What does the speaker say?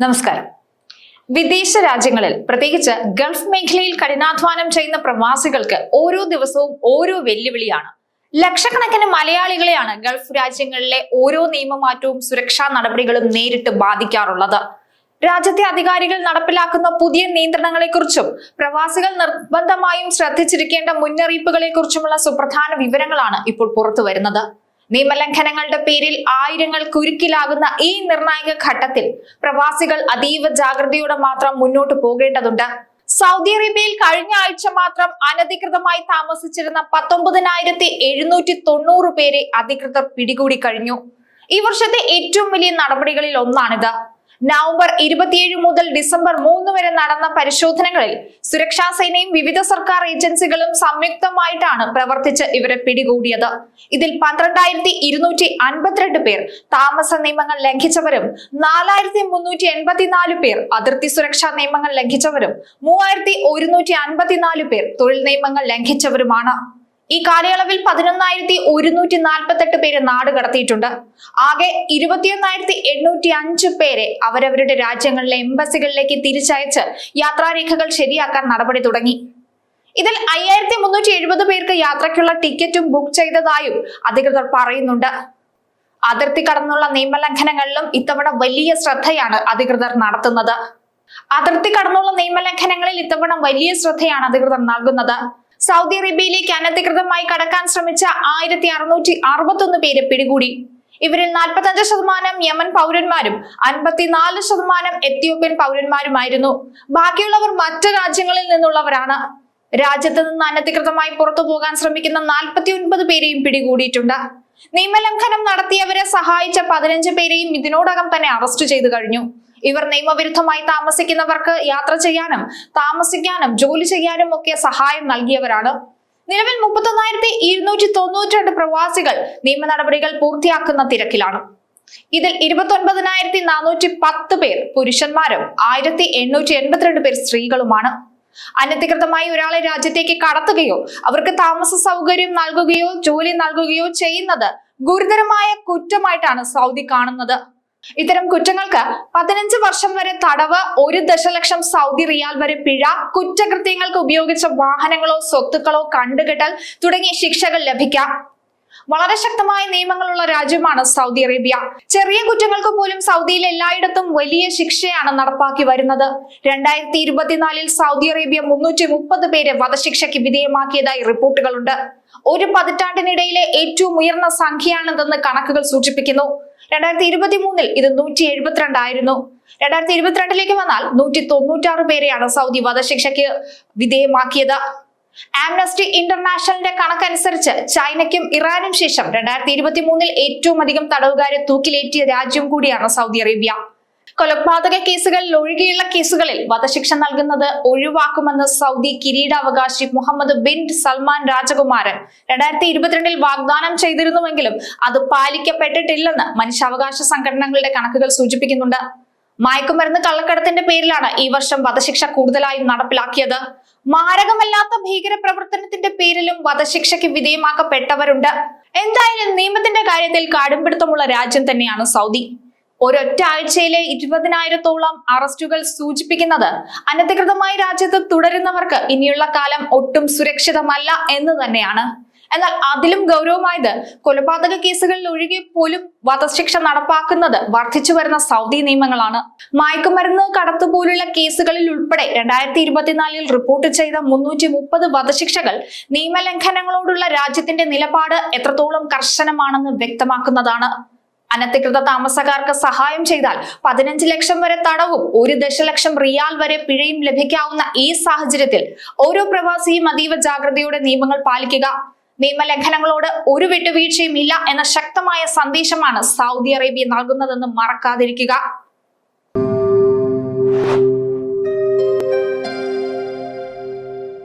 നമസ്കാരം. വിദേശ രാജ്യങ്ങളിൽ പ്രത്യേകിച്ച് ഗൾഫ് മേഖലയിൽ കഠിനാധ്വാനം ചെയ്യുന്ന പ്രവാസികൾക്ക് ഓരോ ദിവസവും ഓരോ വെല്ലുവിളിയാണ്. ലക്ഷക്കണക്കിന് മലയാളികളെയാണ് ഗൾഫ് രാജ്യങ്ങളിലെ ഓരോ നിയമമാറ്റവും സുരക്ഷാ നടപടികളും നേരിട്ട് ബാധിക്കാറുള്ളത്. രാജ്യത്തെ അധികാരികൾ നടപ്പിലാക്കുന്ന പുതിയ നിയന്ത്രണങ്ങളെക്കുറിച്ചും പ്രവാസികൾ നിർബന്ധമായും ശ്രദ്ധിച്ചിരിക്കേണ്ട മുന്നറിയിപ്പുകളെക്കുറിച്ചുമുള്ള സുപ്രധാന വിവരങ്ങളാണ് ഇപ്പോൾ പുറത്തു വരുന്നത്. നിയമലംഘനങ്ങളുടെ പേരിൽ ആയിരങ്ങൾ കുരുക്കിലാകുന്ന ഈ നിർണായക ഘട്ടത്തിൽ പ്രവാസികൾ അതീവ ജാഗ്രതയോടെ മാത്രം മുന്നോട്ട് പോകേണ്ടതുണ്ട്. സൗദി അറേബ്യയിൽ കഴിഞ്ഞ ആഴ്ച മാത്രം അനധികൃതമായി താമസിച്ചിരുന്ന 19,790 പേരെ അധികൃതർ പിടികൂടി കഴിഞ്ഞു. ഈ വർഷത്തെ ഏറ്റവും വലിയ നടപടികളിൽ ഒന്നാണിത്. നവംബർ 27 മുതൽ ഡിസംബർ 3 വരെ നടന്ന പരിശോധനകളിൽ സുരക്ഷാ സേനയും വിവിധ സർക്കാർ ഏജൻസികളും സംയുക്തമായിട്ടാണ് പ്രവർത്തിച്ച് ഇവരെ പിടികൂടിയത്. ഇതിൽ 12,252 പേർ താമസ നിയമങ്ങൾ ലംഘിച്ചവരും 4,384 പേർ അതിർത്തി സുരക്ഷാ നിയമങ്ങൾ ലംഘിച്ചവരും 3,154 പേർ തൊഴിൽ നിയമങ്ങൾ ലംഘിച്ചവരുമാണ്. ഈ കാലയളവിൽ 11,148 പേരെ നാട് കടത്തിയിട്ടുണ്ട്. ആകെ 21,805 പേരെ അവരവരുടെ രാജ്യങ്ങളിലെ എംബസികളിലേക്ക് തിരിച്ചയച്ച് യാത്രാരേഖകൾ ശരിയാക്കാൻ നടപടി തുടങ്ങി. ഇതിൽ 5,370 പേർക്ക് യാത്രയ്ക്കുള്ള ടിക്കറ്റും ബുക്ക് ചെയ്തതായും അധികൃതർ പറയുന്നുണ്ട്. അതിർത്തി കടന്നുള്ള നിയമലംഘനങ്ങളിലും ഇത്തവണ വലിയ ശ്രദ്ധയാണ് അധികൃതർ നടത്തുന്നത്. സൗദി അറേബ്യയിലേക്ക് അനധികൃതമായി കടക്കാൻ ശ്രമിച്ച 1,661 പേരെ പിടികൂടി. ഇവരിൽ 45% യമൻ പൗരന്മാരും 54% എത്യോപ്യൻ പൗരന്മാരുമായിരുന്നു. ബാക്കിയുള്ളവർ മറ്റ് രാജ്യങ്ങളിൽ നിന്നുള്ളവരാണ്. രാജ്യത്ത് നിന്ന് അനധികൃതമായി പുറത്തു പോകാൻ ശ്രമിക്കുന്ന 49 പേരെയും പിടികൂടിയിട്ടുണ്ട്. നിയമലംഘനം നടത്തിയവരെ സഹായിച്ച 15 പേരെയും ഇതിനോടകം തന്നെ അറസ്റ്റ് ചെയ്തു കഴിഞ്ഞു. ഇവർ നിയമവിരുദ്ധമായി താമസിക്കുന്നവർക്ക് യാത്ര ചെയ്യാനും താമസിക്കാനും ജോലി ചെയ്യാനും ഒക്കെ സഹായം നൽകിയവരാണ്. നിലവിൽ 31,292 പ്രവാസികൾ നിയമ നടപടികൾ പൂർത്തിയാക്കുന്ന തിരക്കിലാണ്. ഇതിൽ 29,410 പേർ പുരുഷന്മാരും 1,882 പേർ സ്ത്രീകളുമാണ്. അനധികൃതമായി ഒരാളെ രാജ്യത്തേക്ക് കടത്തുകയോ അവർക്ക് താമസ സൗകര്യം നൽകുകയോ ജോലി നൽകുകയോ ചെയ്യുന്നത് ഗുരുതരമായ കുറ്റമായിട്ടാണ് സൗദി കാണുന്നത്. ഇത്തരം കുറ്റങ്ങൾക്ക് 15 വർഷം വരെ തടവ്, 1 ദശലക്ഷം സൗദി റിയാൽ വരെ പിഴ, കുറ്റകൃത്യങ്ങൾക്ക് ഉപയോഗിച്ച വാഹനങ്ങളോ സ്വത്തുക്കളോ കണ്ടുകെട്ടൽ തുടങ്ങിയ ശിക്ഷകൾ ലഭിക്കാം. വളരെ ശക്തമായ നിയമങ്ങളുള്ള രാജ്യമാണ് സൗദി അറേബ്യ. ചെറിയ കുറ്റങ്ങൾക്ക് പോലും സൗദിയിൽ എല്ലായിടത്തും വലിയ ശിക്ഷയാണ് നടപ്പാക്കി വരുന്നത്. 2024 സൗദി അറേബ്യ 330 പേരെ വധശിക്ഷയ്ക്ക് വിധേയമാക്കിയതായി റിപ്പോർട്ടുകളുണ്ട്. ഒരു പതിറ്റാണ്ടിനിടയിലെ ഏറ്റവും ഉയർന്ന സംഖ്യയാണിതെന്ന് കണക്കുകൾ സൂചിപ്പിക്കുന്നു. 2023 ഇത് 172 ആയിരുന്നു. 2022 വന്നാൽ 196 പേരെയാണ് സൗദി വധശിക്ഷയ്ക്ക് വിധേയമാക്കിയത്. ആംനസ്റ്റി ഇന്റർനാഷണലിന്റെ കണക്കനുസരിച്ച് ചൈനയ്ക്കും ഇറാനും ശേഷം 2023 ഏറ്റവും അധികം തടവുകാരെ തൂക്കിലേറ്റിയ രാജ്യം കൂടിയാണ് സൗദി അറേബ്യ. കൊലപാതക കേസുകളിൽ ഒഴികെയുള്ള കേസുകളിൽ വധശിക്ഷ നൽകുന്നത് ഒഴിവാക്കുമെന്ന് സൗദി കിരീടാവകാശി മുഹമ്മദ് ബിൻ സൽമാൻ രാജകുമാരൻ 2022 വാഗ്ദാനം ചെയ്തിരുന്നുവെങ്കിലും അത് പാലിക്കപ്പെട്ടിട്ടില്ലെന്ന് മനുഷ്യാവകാശ സംഘടനകളുടെ കണക്കുകൾ സൂചിപ്പിക്കുന്നുണ്ട്. മയക്കുമരുന്ന് കള്ളക്കടത്തിന്റെ പേരിലാണ് ഈ വർഷം വധശിക്ഷ കൂടുതലായും നടപ്പിലാക്കിയത്. മാരകമല്ലാത്ത ഭീകര പ്രവർത്തനത്തിന്റെ പേരിലും വധശിക്ഷയ്ക്ക് വിധേയമാക്കപ്പെട്ടവരുണ്ട്. എന്തായാലും നിയമത്തിന്റെ കാര്യത്തിൽ കടുംപിടുത്തമുള്ള രാജ്യം തന്നെയാണ് സൗദി. ഒരൊറ്റ ആഴ്ചയിലെ 20,000-ഓളം അറസ്റ്റുകൾ സൂചിപ്പിക്കുന്നത് അനധികൃതമായി രാജ്യത്ത് തുടരുന്നവർക്ക് ഇനിയുള്ള കാലം ഒട്ടും സുരക്ഷിതമല്ല എന്ന് തന്നെയാണ്. എന്നാൽ അതിലും ഗൗരവമായത് കൊലപാതക കേസുകളിൽ ഒഴികെ പോലും വധശിക്ഷ നടപ്പാക്കുന്നത് വർദ്ധിച്ചു വരുന്ന സൗദി നിയമങ്ങളാണ്. മയക്കുമരുന്ന് കടത്തുപോലുള്ള കേസുകളിൽ ഉൾപ്പെടെ 2024 റിപ്പോർട്ട് ചെയ്ത 330 വധശിക്ഷകൾ നിയമലംഘനങ്ങളോടുള്ള രാജ്യത്തിന്റെ നിലപാട് എത്രത്തോളം കർശനമാണെന്ന് വ്യക്തമാക്കുന്നതാണ്. അനധികൃത താമസക്കാർക്ക് സഹായം ചെയ്താൽ 15 ലക്ഷം വരെ തടവും 1 ദശലക്ഷം റിയാൽ വരെ പിഴയും ലഭിക്കാവുന്ന ഈ സാഹചര്യത്തിൽ ഓരോ പ്രവാസിയും അതീവ ജാഗ്രതയോടെ നിയമങ്ങൾ പാലിക്കുക. നിയമലംഘനങ്ങളോട് ഒരു വിട്ടുവീഴ്ചയും ഇല്ല എന്ന ശക്തമായ സന്ദേശമാണ് സൗദി അറേബ്യ നൽകുന്നതെന്ന് മറക്കാതിരിക്കുക.